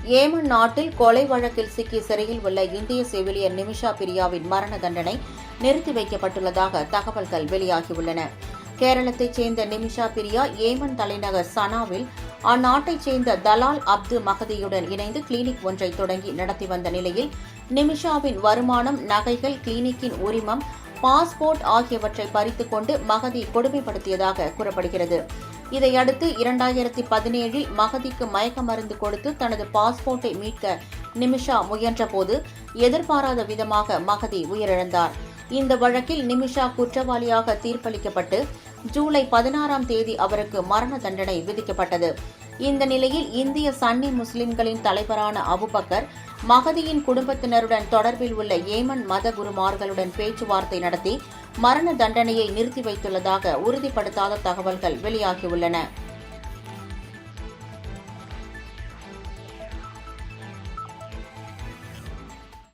Yemen நாட்டில் கொலை வழக்கில் சிக்கி சிறையில் உள்ள இந்திய செவிலியர் நிமிஷா பிரியாவின் மரண தண்டனை நிறுத்தி வைக்கப்பட்டுள்ளதாக தகவல்கள் வெளியாகியுள்ளன. கேரளத்தைச் சேர்ந்த நிமிஷா பிரியா ஏமன் தலைநகர் சனாவில் அந்நாட்டைச் சேர்ந்த தலால் அப்து மகதியுடன் இணைந்து கிளினிக் ஒன்றை தொடங்கி நடத்தி வந்த நிலையில் நிமிஷாவின் வருமானம், நகைகள், கிளினிக்கின் உரிமம், பாஸ்போர்ட் ஆகியவற்றை பறித்துக் கொண்டு மகதி கொடுமைப்படுத்தியதாக கூறப்படுகிறது. இதையடுத்து 2017 மகதிக்கு மயக்க மருந்து கொடுத்து தனது பாஸ்போர்ட்டை மீட்க நிமிஷா முயன்றபோது எதிர்பாராத விதமாக மகதி உயிரிழந்தார். இந்த வழக்கில் நிமிஷா குற்றவாளியாக தீர்ப்பளிக்கப்பட்டு ஜூலை 16ஆம் தேதி அவருக்கு மரண தண்டனை விதிக்கப்பட்டது. இந்த நிலையில் இந்திய சன்னி முஸ்லிம்களின் தலைவரான அபுபக்கர் மகதியின் குடும்பத்தினருடன் தொடர்பில் உள்ள ஏமன் மத குருமார்களுடன் பேச்சுவார்த்தை நடத்தி மரண தண்டனையை நிறுத்தி வைத்துள்ளதாக உறுதிப்படுத்தாத தகவல்கள் வெளியாகியுள்ளன.